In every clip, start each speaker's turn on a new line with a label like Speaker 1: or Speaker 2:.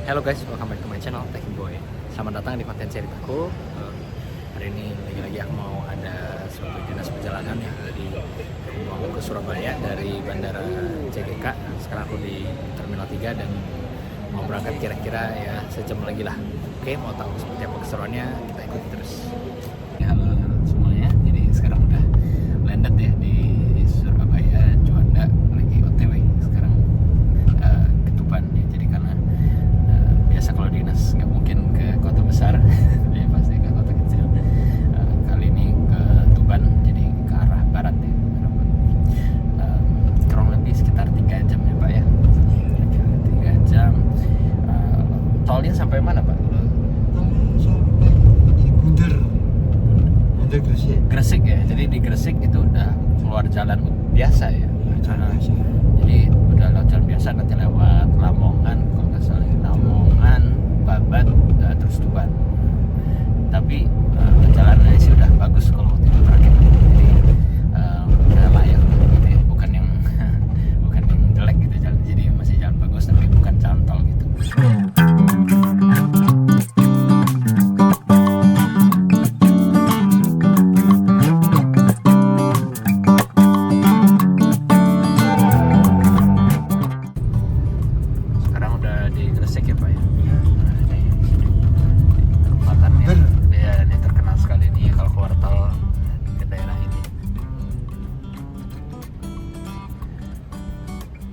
Speaker 1: Hello guys, welcome back to my channel Tech Boy. Selamat datang di konten ceritaku. Hari ini lagi-lagi aku mau ada suatu dinas perjalanan ya. Jadi aku mau ke Surabaya dari Bandara JGK. Sekarang aku di Terminal 3 dan mau berangkat kira-kira ya sejam lagi lah. Oke, mau tahu seperti apa keseruannya, kita ikuti terus. Ya, halo semuanya. Jadi sekarang udah landed ya di Surabaya, Juanda, lagi OTW sekarang ke Tuban ya. Jadi karena biasa kalau dinas nggak mungkin ke kota besar, ya pasti ke kota kecil. Kali ini ke Tuban, jadi ke arah barat ya. Kurang lebih sekitar 3 jam ya Pak ya. 3 jam. Tolnya sampai mana Pak?
Speaker 2: Sampai di Bunder Gresik.
Speaker 1: Gresik ya. Jadi di Gresik itu udah keluar jalan biasa ya. Jadi udah lewat jalan biasa, nanti lewat Lamongan kalau nggak salah, Lamongan, Babat, terus Tuban. Tapi perjalanannya sih udah bagus kalau waktu itu terakhir. Jadi udah layak gitu ya. Bukan yang bukan yang jelek gitu jalan. Jadi masih jalan bagus tapi bukan jalan tol gitu. Sekarang udah di Gresik ya Pak ya. Ini tempatannya ya, ini terkenal sekali nih kalau keluar tol ke daerah ini.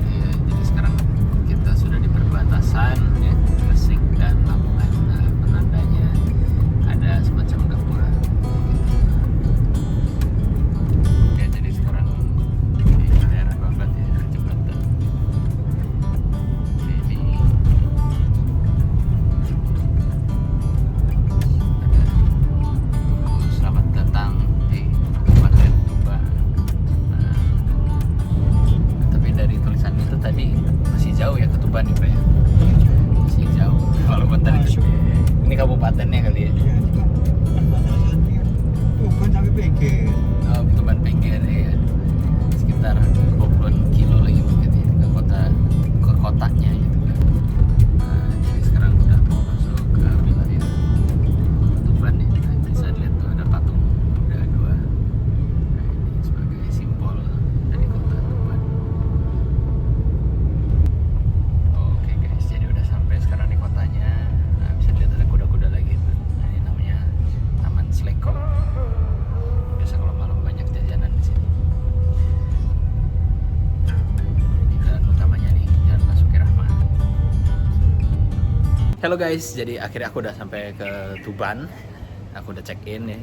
Speaker 1: Ya, jadi sekarang kita sudah di perbatasan ya, Gresik dan Lamongan. Nah, penandanya ada semacam gapura gitu. Ya, jadi sekarang di daerah Babat ya, jembatan ini. Selamat datang di Kabupaten Tuban. Nah, tapi dari tulisan itu tadi masih jauh ya ke Tuban ya Pak ya? Masih jauh. Walaupun tadi ini kabupatennya kali ya?
Speaker 2: Iya, itu kan perbatasannya Tuban sampai PG.
Speaker 1: Oh, Tuban Pengger ya. Sekitar 20-an kilo lagi mungkin ya ke kotanya gitu kan. Nah, jadi sekarang udah mau masuk ke wilayah Tuban ya. Nah, bisa dilihat tuh ada patung Buddha 2. Nah, ini sebagai simbol dari kota Tuban. Oke guys, jadi udah sampai sekarang di kotanya. Nah, bisa dilihat ada kuda-kuda lagi tuh. Nah, ini namanya Taman Sleko. Biasa kalau malam banyak jajanan di sini. Ini jalan utamanya nih, Jalan Basuki Rahmat. Halo guys, jadi akhirnya aku udah sampai ke Tuban. Aku udah check in ya.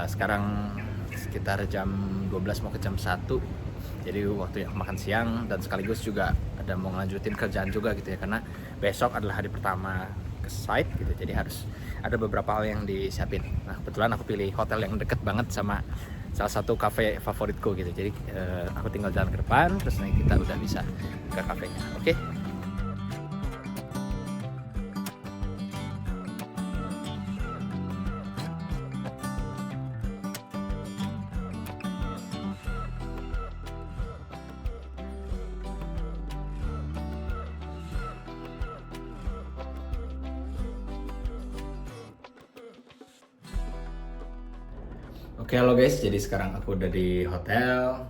Speaker 1: Sekarang sekitar jam 12 mau ke jam 1. Jadi waktu yang makan siang dan sekaligus juga ada mau ngelanjutin kerjaan juga gitu ya, karena besok adalah hari pertama ke site gitu. Jadi harus ada beberapa hal yang disiapin. Nah, kebetulan aku pilih hotel yang deket banget sama salah satu cafe favoritku gitu. Jadi aku tinggal jalan ke depan, terus nanti kita udah bisa ke kafenya. Oke? Oke, halo guys, jadi sekarang aku udah di hotel.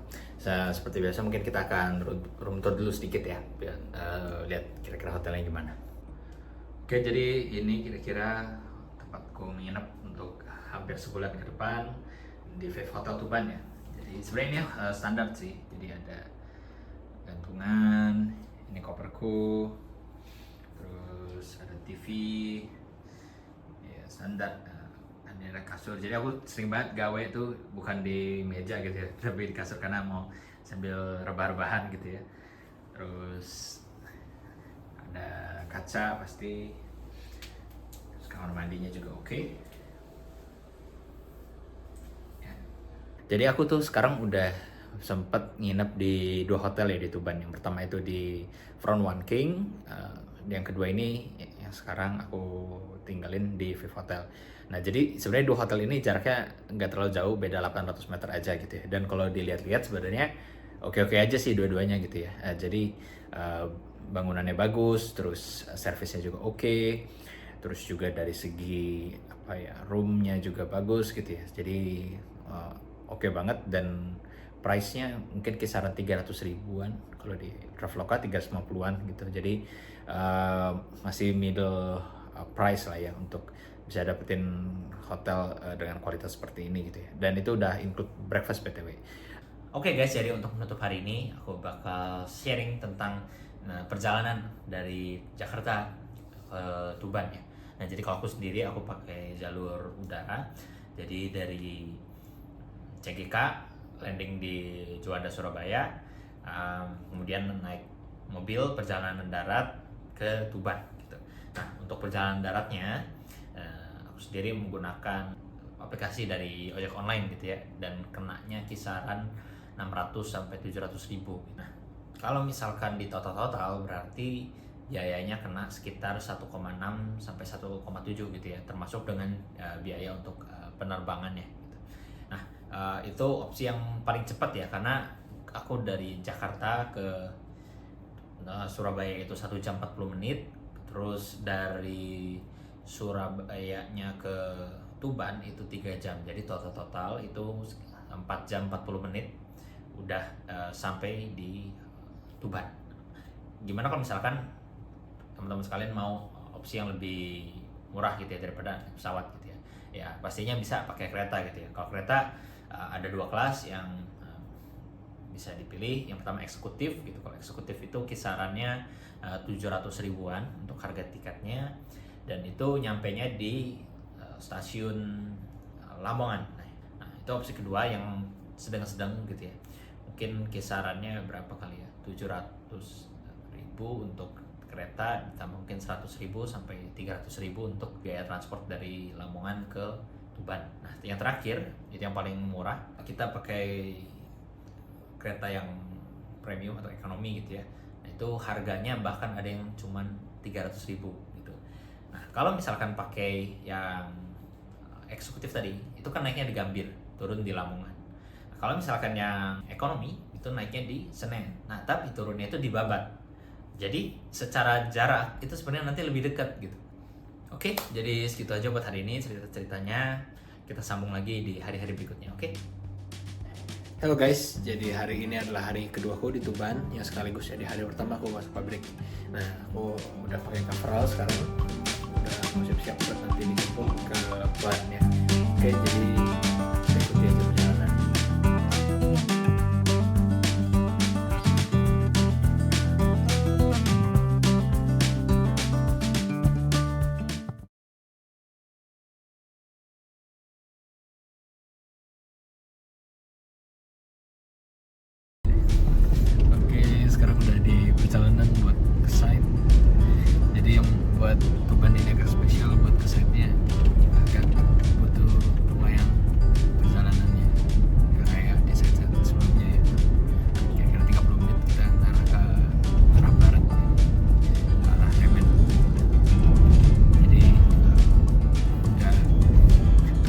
Speaker 1: Seperti biasa mungkin kita akan room tour dulu sedikit ya, biar lihat kira-kira hotelnya gimana. Oke, jadi ini kira-kira tempatku menginap untuk hampir sebulan ke depan di Vive Hotel Tuban ya. Jadi sebenarnya ini standar sih, jadi ada gantungan, ini koperku, terus ada TV, ya standar. Ini ada kasur, jadi aku sering banget gawe itu bukan di meja gitu ya, tapi di kasur karena mau sambil rebah-rebahan gitu ya. Terus ada kaca pasti, terus kamar mandinya juga oke. Ya. Jadi aku tuh sekarang udah sempet nginep di 2 hotel ya di Tuban. Yang pertama itu di Front One King, yang kedua ini yang sekarang aku tinggalin di Vive Hotel. Nah, jadi sebenarnya 2 hotel ini jaraknya nggak terlalu jauh, beda 800 meter aja gitu ya. Dan kalau dilihat-lihat sebenarnya oke-oke aja sih dua-duanya gitu ya. Jadi bangunannya bagus, terus servisnya juga oke, terus juga dari segi apa ya, roomnya juga bagus gitu ya. Jadi oke banget, dan price-nya mungkin kisaran 300 ribuan, kalau di Traveloka 350-an gitu. Jadi masih middle price lah ya untuk bisa dapetin hotel dengan kualitas seperti ini gitu ya. Dan itu udah include breakfast BTW. Oke guys, jadi untuk menutup hari ini aku bakal sharing tentang perjalanan dari Jakarta ke Tuban ya. Nah, jadi kalau aku sendiri aku pakai jalur udara. Jadi dari CGK landing di Juanda Surabaya, kemudian naik mobil perjalanan darat ke Tuban gitu. Nah, untuk perjalanan daratnya aku sendiri menggunakan aplikasi dari ojek online gitu ya, dan kenanya kisaran 600 sampai 700 ribu. Nah, kalau misalkan di total berarti biayanya kena sekitar 1,6 sampai 1,7 gitu ya, termasuk dengan biaya untuk penerbangannya gitu. Nah, itu opsi yang paling cepat ya, karena aku dari Jakarta ke Surabaya itu 1 jam 40 menit, terus dari Surabayanya ke Tuban itu 3 jam. Jadi total itu 4 jam 40 menit udah sampai di Tuban. Gimana kalau misalkan teman-teman sekalian mau opsi yang lebih murah gitu ya daripada pesawat gitu ya? Ya pastinya bisa pakai kereta gitu ya. Kalau kereta ada 2 kelas yang bisa dipilih. Yang pertama eksekutif gitu. Kalau eksekutif itu kisarannya 700 ribuan untuk harga tiketnya, dan itu nyampainya di stasiun Lamongan. Nah, itu opsi kedua yang sedang-sedang gitu ya. Mungkin kisarannya berapa kali ya? 700 ribu untuk kereta, ditambah mungkin 100 ribu sampai 300 ribu untuk biaya transport dari Lamongan ke Tuban. Nah, yang terakhir itu yang paling murah, kita pakai kereta yang premium atau ekonomi gitu ya. Nah, itu harganya bahkan ada yang cuman 300 ribu gitu. Nah, kalau misalkan pakai yang eksekutif tadi, itu kan naiknya di Gambir, turun di Lamongan. Nah, kalau misalkan yang ekonomi itu naiknya di Senen. Nah, tapi turunnya itu di Babat. Jadi secara jarak itu sebenarnya nanti lebih dekat gitu. Oke, jadi segitu aja buat hari ini cerita-ceritanya. Kita sambung lagi di hari-hari berikutnya, oke? Halo guys, jadi hari ini adalah hari kedua aku di Tuban, yang sekaligus jadi hari pertama aku masuk pabrik. Nah, aku udah pakai coverall sekarang, udah mau siap-siap buat nanti dijemput ke ban ya. Oke, jadi ikuti aja perjalanan. Oke, sekarang udah di perjalanan buat ke site. Jadi yang buat Tuban ini agak spesial, buat ke site-nya agak butuh lumayan perjalanannya, gak kayak di site-site sebelumnya ya. Kira-kira 30 menit kita arah ke arah barat, ke arah Remen. Jadi enggak,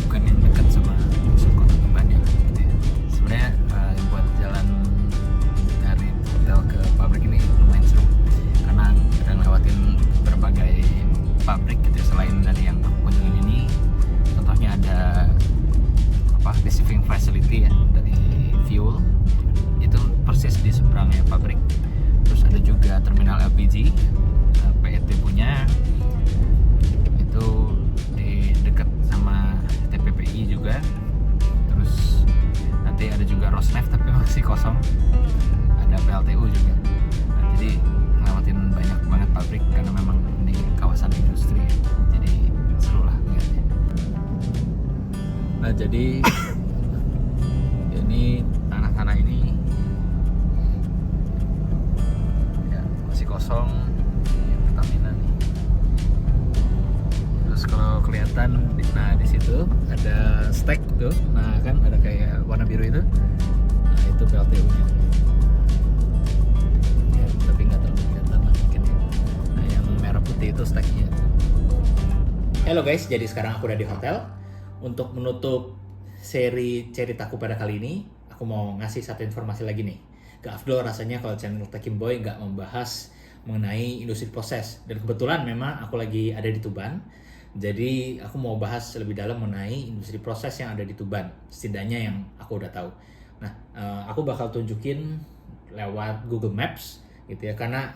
Speaker 1: bukan yang dekat sama pusat kota Tuban ya gitu ya. Sebenarnya buat jalan dari hotel ke pabrik ini lumayan seru, karena kita ngelewatin berbagai pabrik gitu ya, selain dari yang aku kunjungin ini. Contohnya ada receiving facility ya dari fuel, itu persis di seberangnya pabrik. Terus ada juga terminal LPG PET punya, itu di dekat sama TPPI juga. Terus nanti ada juga Rosneft tapi masih kosong, ada PLTU juga. Nah, jadi ngelewatin banyak banget pabrik karena memang ini kawasan industri, jadi seru lah lihatnya. Nah, jadi ini tanah-tanah ini ya masih kosong, ini Pertamina nih. Terus kalau kelihatan, nah di situ ada stack tuh, nah kan ada kayak warna biru itu, nah itu PLTU-nya. Ya, tapi nggak terlalu kelihatan lah mungkin ya. Nah, yang merah putih itu stacknya. Halo guys, jadi sekarang aku udah di hotel. Untuk menutup seri ceritaku pada kali ini, aku mau ngasih satu informasi lagi nih. Gak afdol rasanya kalau channel Tekim Boy gak membahas mengenai industri proses. Dan kebetulan memang aku lagi ada di Tuban, jadi aku mau bahas lebih dalam mengenai industri proses yang ada di Tuban, setidaknya yang aku udah tahu. Nah, aku bakal tunjukin lewat Google Maps gitu ya, karena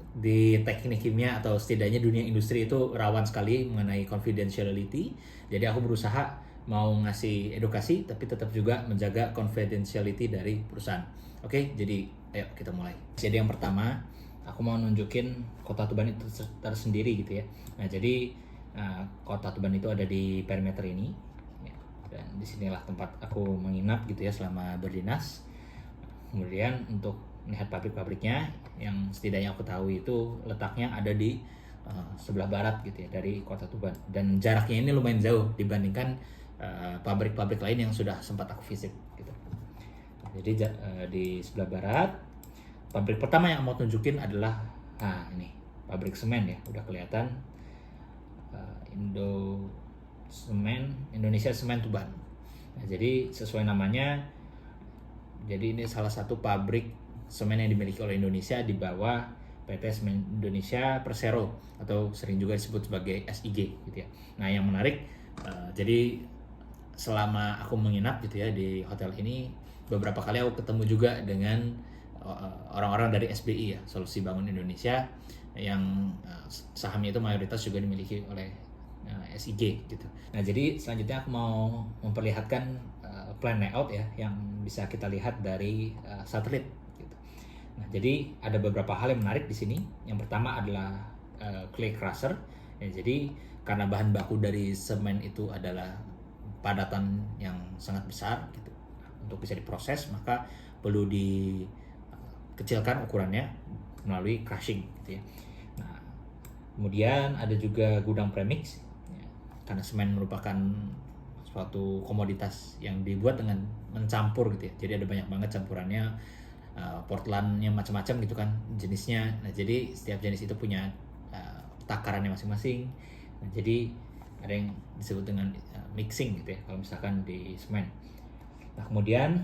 Speaker 1: di teknik kimia atau setidaknya dunia industri itu rawan sekali mengenai confidentiality. Jadi aku berusaha mau ngasih edukasi tapi tetap juga menjaga confidentiality dari perusahaan. Oke, jadi ayo kita mulai. Jadi yang pertama, aku mau nunjukin kota Tuban itu tersendiri gitu ya. Nah, jadi kota Tuban itu ada di perimeter ini ya, dan disinilah tempat aku menginap gitu ya selama berdinas. Kemudian untuk melihat pabrik-pabriknya yang setidaknya aku tahu itu letaknya ada di sebelah barat gitu ya dari kota Tuban, dan jaraknya ini lumayan jauh dibandingkan pabrik-pabrik lain yang sudah sempat aku visit gitu. Jadi di sebelah barat, pabrik pertama yang mau tunjukin adalah ini pabrik semen ya, udah kelihatan, Indonesia Semen Tuban. Nah, jadi sesuai namanya, jadi ini salah satu pabrik semen yang dimiliki oleh Indonesia di bawah PT Semen Indonesia Persero atau sering juga disebut sebagai SIG gitu ya. Nah, yang menarik, jadi selama aku menginap gitu ya di hotel ini, beberapa kali aku ketemu juga dengan orang-orang dari SBI ya, Solusi Bangun Indonesia, yang sahamnya itu mayoritas juga dimiliki oleh SIG gitu. Nah, jadi selanjutnya aku mau memperlihatkan plan layout ya yang bisa kita lihat dari satelit gitu. Nah, jadi ada beberapa hal yang menarik di sini. Yang pertama adalah clay crusher. Ya, jadi karena bahan baku dari semen itu adalah padatan yang sangat besar gitu, untuk bisa diproses maka perlu dikecilkan ukurannya melalui crushing gitu ya. Nah, kemudian ada juga gudang premix ya, karena semen merupakan suatu komoditas yang dibuat dengan mencampur gitu ya, jadi ada banyak banget campurannya, Portlandnya macam-macam gitu kan jenisnya. Nah, jadi setiap jenis itu punya takarannya masing-masing. Nah, jadi ada yang disebut dengan mixing gitu ya kalau misalkan di semen. Nah, kemudian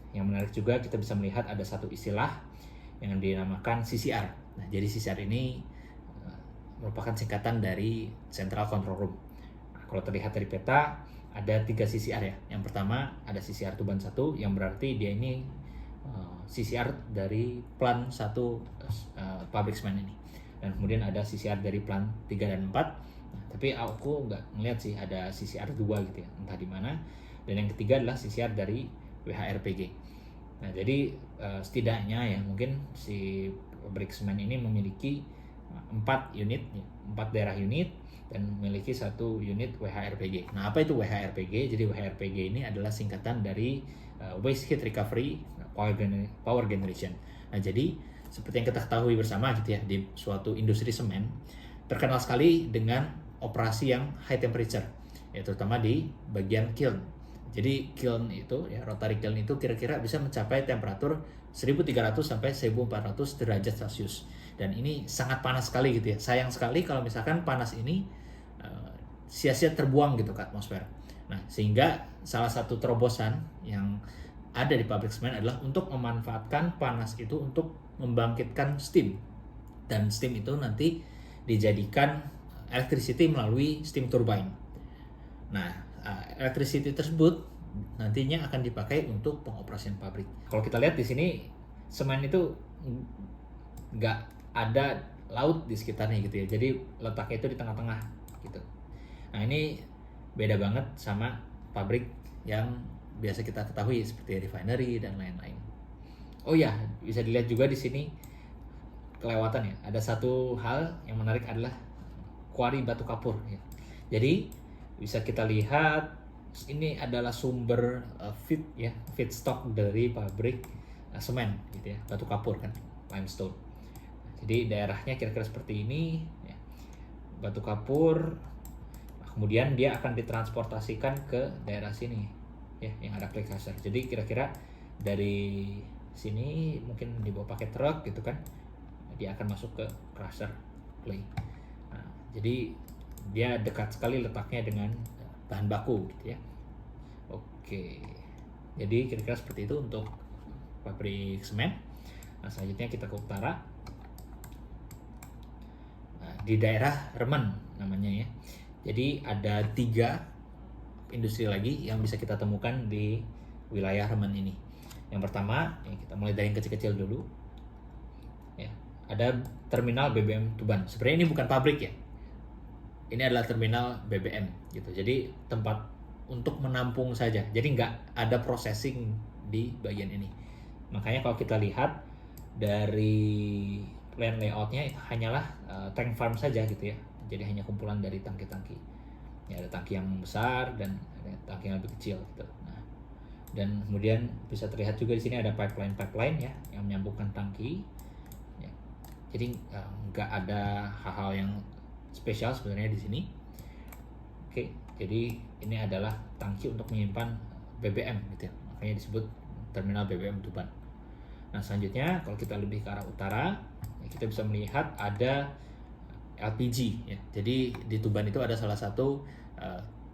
Speaker 1: yang menarik juga kita bisa melihat ada satu istilah yang dinamakan CCR. Nah, jadi CCR ini merupakan singkatan dari Central Control Room. Nah, kalau terlihat dari peta ada 3 CCR ya. Yang pertama ada CCR Tuban 1 yang berarti dia ini CCR dari plan 1 pabrik semen ini. Dan kemudian ada CCR dari plan 3 dan 4. Nah, tapi aku nggak ngeliat sih ada CCR 2 gitu ya, entah di mana. Dan yang ketiga adalah CCR dari WHRPG. Nah, jadi setidaknya ya mungkin si pabrik semen ini memiliki 4 unit, 4 daerah unit, dan memiliki 1 unit WHRPG. Nah, apa itu WHRPG? Jadi WHRPG ini adalah singkatan dari Waste Heat Recovery Power Generation. Nah, jadi seperti yang kita ketahui bersama gitu ya, di suatu industri semen terkenal sekali dengan operasi yang high temperature, ya terutama di bagian kiln. Jadi kiln itu ya, rotary kiln itu kira-kira bisa mencapai temperatur 1300 sampai 1400 derajat Celcius. Dan ini sangat panas sekali gitu ya. Sayang sekali kalau misalkan panas ini sia-sia terbuang gitu ke atmosfer. Nah, sehingga salah satu terobosan yang ada di pabrik semen adalah untuk memanfaatkan panas itu untuk membangkitkan steam. Dan steam itu nanti dijadikan electricity melalui steam turbine. Nah, electricity tersebut nantinya akan dipakai untuk pengoperasian pabrik. Kalau kita lihat di sini, semen itu nggak ada laut di sekitarnya gitu ya. Jadi letaknya itu di tengah-tengah gitu. Nah, ini beda banget sama pabrik yang biasa kita ketahui seperti refinery dan lain-lain. Oh ya, bisa dilihat juga di sini kelewatan ya. Ada satu hal yang menarik adalah kuari batu kapur ya. Jadi bisa kita lihat ini adalah sumber feedstock dari pabrik semen gitu ya, batu kapur kan, limestone. Jadi daerahnya kira-kira seperti ini ya. Batu kapur, kemudian dia akan ditransportasikan ke daerah sini ya, yang ada clay crusher. Jadi kira-kira dari sini mungkin dibawa pakai truk gitu kan, dia akan masuk ke crusher clay. Nah, jadi dia dekat sekali letaknya dengan bahan baku gitu ya. Oke, jadi kira-kira seperti itu untuk pabrik semen. Nah, selanjutnya kita ke utara. di daerah Remen namanya ya. Jadi ada 3 industri lagi yang bisa kita temukan di wilayah Remen ini. Yang pertama, ya kita mulai dari yang kecil-kecil dulu. Ya, ada terminal BBM Tuban. Sebenarnya ini bukan pabrik ya. Ini adalah terminal BBM gitu. Jadi tempat untuk menampung saja. Jadi nggak ada processing di bagian ini. Makanya kalau kita lihat dari plan layoutnya hanyalah tank farm saja gitu ya. Jadi hanya kumpulan dari tangki-tangki. Ya, ada tangki yang besar dan ada tangki yang lebih kecil gitu. Nah, dan kemudian bisa terlihat juga di sini ada pipeline ya yang menyambungkan tangki. Ya. Jadi nggak ada hal-hal yang spesial sebenarnya di sini. Oke, jadi ini adalah tangki untuk menyimpan BBM gitu ya. Makanya disebut terminal BBM Tuban. Nah, selanjutnya kalau kita lebih ke arah utara, ya kita bisa melihat ada LPG ya. Jadi di Tuban itu ada salah satu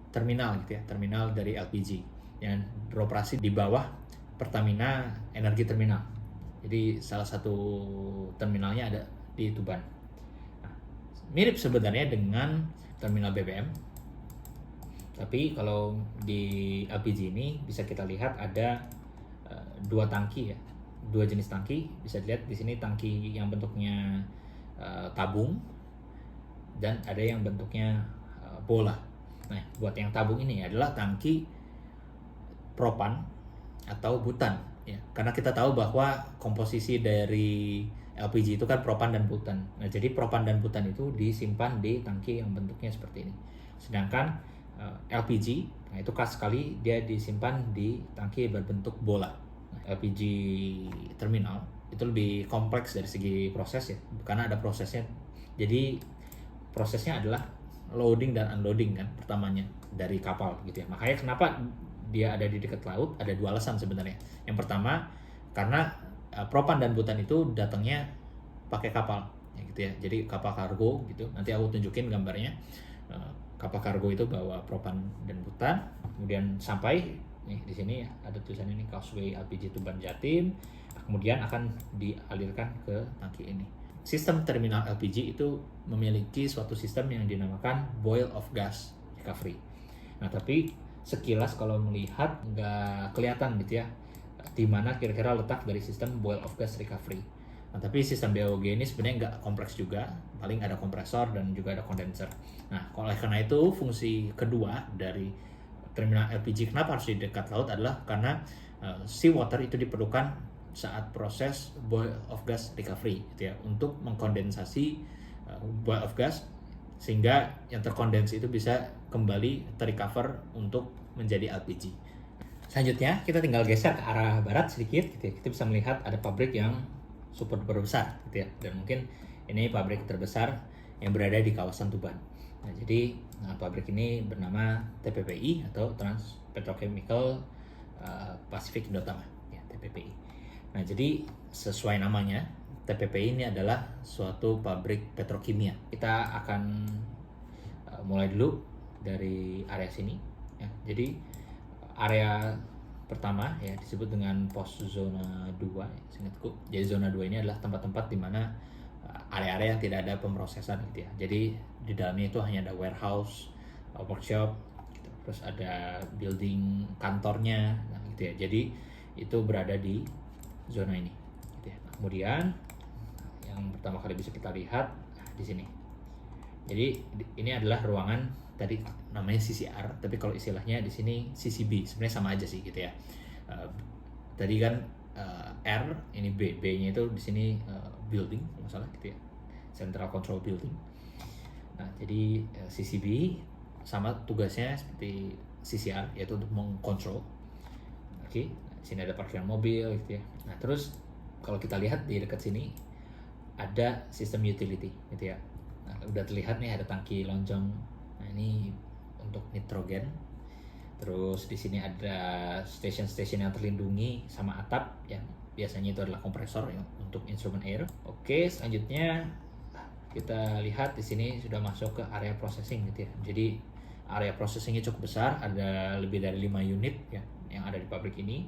Speaker 1: terminal gitu ya, terminal dari LPG yang beroperasi di bawah Pertamina Energi Terminal. Jadi salah satu terminalnya ada di Tuban. Nah, mirip sebenarnya dengan terminal BBM. Tapi kalau di LPG ini bisa kita lihat ada 2 tangki ya, 2 jenis tangki. Bisa dilihat di sini tangki yang bentuknya tabung dan ada yang bentuknya bola. Nah, buat yang tabung ini adalah tangki propan atau butan ya. Karena kita tahu bahwa komposisi dari LPG itu kan propan dan butan. Nah, jadi propan dan butan itu disimpan di tangki yang bentuknya seperti ini. Sedangkan LPG, nah itu khas sekali dia disimpan di tangki berbentuk bola. Nah, LPG terminal itu lebih kompleks dari segi proses ya, karena ada prosesnya. Jadi prosesnya adalah loading dan unloading kan pertamanya dari kapal gitu ya. Makanya kenapa dia ada di dekat laut, ada 2 alasan sebenarnya. Yang pertama karena propan dan butan itu datangnya pakai kapal ya gitu ya. Jadi kapal kargo gitu. Nanti aku tunjukin gambarnya. Kapal kargo itu bawa propan dan butan, kemudian sampai nih di sini ya, ada tulisan ini Causeway LPG Tuban Jatim, kemudian akan dialirkan ke tangki ini. Sistem terminal LPG itu memiliki suatu sistem yang dinamakan boil off gas recovery. Nah, tapi sekilas kalau melihat nggak kelihatan gitu ya, di mana kira-kira letak dari sistem boil off gas recovery. Nah, tapi sistem BOG ini sebenarnya nggak kompleks juga, paling ada kompresor dan juga ada kondenser. Nah, oleh karena itu fungsi kedua dari terminal LPG kenapa harus di dekat laut adalah karena seawater itu diperlukan saat proses boil off gas recovery gitu ya, untuk mengkondensasi boil off gas sehingga yang terkondens itu bisa kembali terrecover untuk menjadi LPG. Selanjutnya kita tinggal geser ke arah barat sedikit gitu ya. Kita bisa melihat ada pabrik yang super besar gitu ya, dan mungkin ini pabrik terbesar yang berada di kawasan Tuban. Nah, jadi pabrik ini bernama TPPI atau Trans Petrochemical Pacific Indotama ya, TPPI. Nah, jadi sesuai namanya, TPPI ini adalah suatu pabrik petrokimia. Kita akan mulai dulu dari area sini ya. Jadi area pertama ya disebut dengan pos zona 2 ya, seingatku. Jadi zona 2 ini adalah tempat-tempat di mana area-area yang tidak ada pemrosesan gitu ya. Jadi di dalamnya itu hanya ada warehouse, workshop gitu. Terus ada building kantornya nah, gitu ya. Jadi itu berada di zona ini gitu ya. Nah, kemudian yang pertama kali bisa kita lihat di sini. Jadi ini adalah ruangan tadi namanya CCR, tapi kalau istilahnya di sini CCB, sebenarnya sama aja sih gitu ya. Tadi kan R, ini B, B-nya itu di sini building, nggak salah gitu ya, Central Control Building. Nah, jadi CCB sama tugasnya seperti CCR, yaitu untuk mengkontrol. Oke, nah, di sini ada parkiran mobil gitu ya. Nah, terus kalau kita lihat di dekat sini ada sistem utility gitu ya. Nah, udah terlihat nih ada tangki lonjong. Nah, ini untuk nitrogen. Terus di sini ada station-station yang terlindungi sama atap yang biasanya itu adalah kompresor ya, untuk instrumen air. Oke, selanjutnya kita lihat di sini sudah masuk ke area processing gitu ya. Jadi area processingnya cukup besar, ada lebih dari 5 unit ya yang ada di pabrik ini.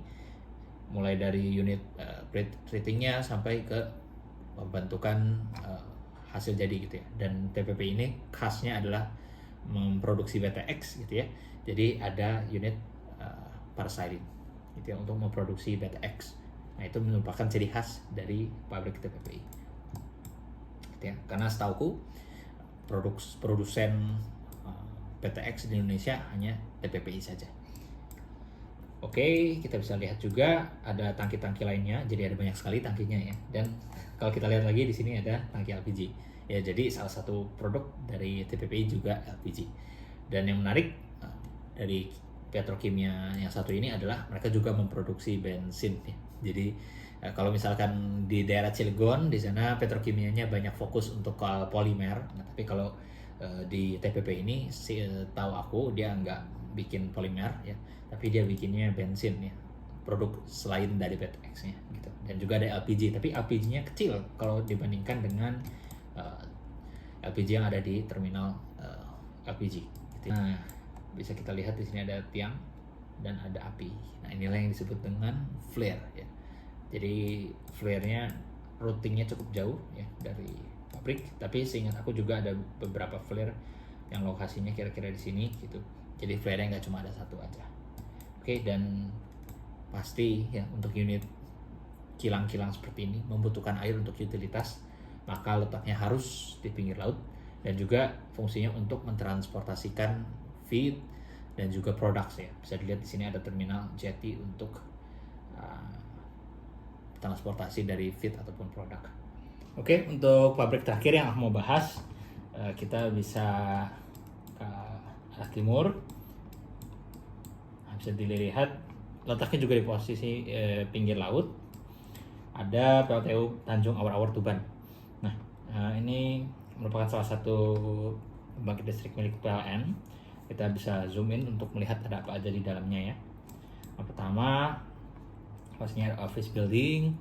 Speaker 1: Mulai dari unit treatingnya sampai ke pembentukan hasil jadi gitu ya. Dan TPP ini khasnya adalah memproduksi BTX gitu ya. Jadi ada unit paraxylene gitu ya untuk memproduksi BTX. Nah itu merupakan ciri khas dari pabrik TPPI gitu ya. Karena setauku produsen BTX di Indonesia hanya TPPI saja. Oke, kita bisa lihat juga ada tangki-tangki lainnya. Jadi ada banyak sekali tangkinya ya. Dan kalau kita lihat lagi di sini ada tangki LPG. Ya, jadi salah satu produk dari TPPI juga LPG. Dan yang menarik dari petrokimia yang satu ini adalah mereka juga memproduksi bensin ya. Jadi kalau misalkan di daerah Cilegon di sana petrokimianya banyak fokus untuk polimer. Nah, tapi kalau di TPP ini tahu aku dia nggak bikin polimer ya, tapi dia bikinnya bensin ya, produk selain dari BTX-nya gitu. Dan juga ada LPG, tapi LPG-nya kecil kalau dibandingkan dengan LPG yang ada di terminal LPG gitu. Nah, bisa kita lihat di sini ada tiang dan ada api. Nah, inilah yang disebut dengan flare ya. Jadi flare-nya routingnya cukup jauh ya dari pabrik, tapi seingat aku juga ada beberapa flare yang lokasinya kira-kira di sini gitu. Jadi flare-nya nggak cuma ada satu aja. Oke, dan pasti ya untuk unit kilang-kilang seperti ini membutuhkan air untuk utilitas, maka letaknya harus di pinggir laut dan juga fungsinya untuk mentransportasikan feed dan juga produk ya. Bisa dilihat di sini ada terminal jetty untuk transportasi dari feed ataupun produk. Oke, untuk pabrik terakhir yang aku mau bahas, kita bisa ke arah timur. Nah, bisa dilihat letaknya juga di posisi pinggir laut. Ada PLTU Tanjung Awar-Awar Tuban. Nah, ini merupakan salah satu pembangkit listrik milik PLN. Kita bisa zoom in untuk melihat ada apa aja di dalamnya ya. Yang pertama, pastinya ada office building.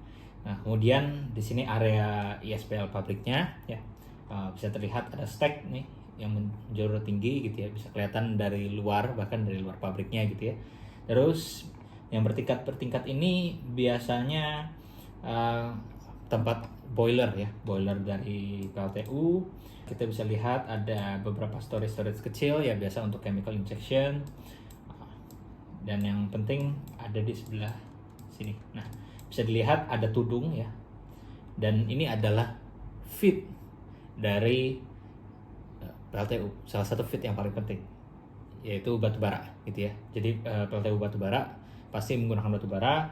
Speaker 1: Nah, kemudian di sini area ISPL pabriknya ya. Bisa terlihat ada stack nih yang menjorok tinggi gitu ya, bisa kelihatan dari luar, bahkan dari luar pabriknya gitu ya. Terus yang bertingkat ini biasanya tempat boiler ya, boiler dari PLTU. Kita bisa lihat ada beberapa storage kecil ya, biasa untuk chemical injection. Dan yang penting ada di sebelah sini. Nah, bisa dilihat ada tudung ya. Dan ini adalah feed dari PLTU, salah satu feed yang paling penting, yaitu batu bara gitu ya. Jadi PLTU batu bara pasti menggunakan batu bara.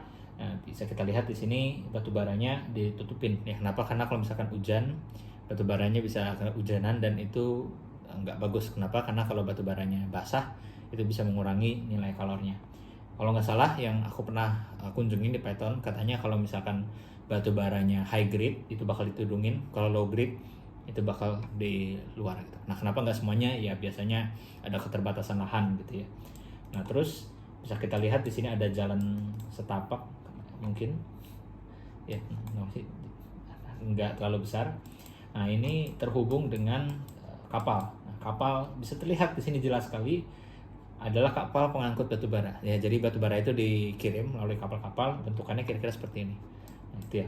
Speaker 1: Bisa kita lihat di sini batu baranya ditutupin ya. Kenapa? Karena kalau misalkan hujan, batu baranya bisa kehujanan dan itu nggak bagus. Kenapa? Karena kalau batu baranya basah itu bisa mengurangi nilai kalornya. Kalau nggak salah yang aku pernah kunjungin di Python, katanya kalau misalkan batu baranya high grade itu bakal ditudungin, kalau low grade itu bakal di luar gitu. Nah, kenapa nggak semuanya? Ya biasanya ada keterbatasan lahan gitu ya. Nah, terus bisa kita lihat di sini ada jalan setapak mungkin ya, nggak terlalu besar. Nah, ini terhubung dengan kapal. Nah, kapal bisa terlihat di sini jelas sekali adalah kapal pengangkut batu bara ya. Jadi batu bara itu dikirim melalui kapal-kapal, bentukannya kira-kira seperti ini. Nah, itu ya,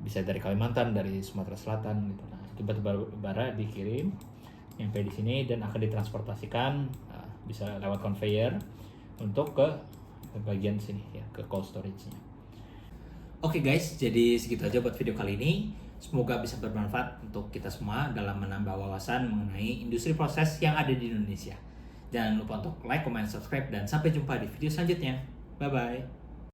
Speaker 1: bisa dari Kalimantan, dari Sumatera Selatan gitu. Nah, itu batu bara dikirim nyampe di sini dan akan ditransportasikan bisa lewat conveyor untuk ke bagian sini ya, ke cold storage-nya. Oke guys, jadi segitu aja buat video kali ini. Semoga bisa bermanfaat untuk kita semua dalam menambah wawasan mengenai industri proses yang ada di Indonesia. Jangan lupa untuk like, comment, subscribe, dan sampai jumpa di video selanjutnya. Bye-bye.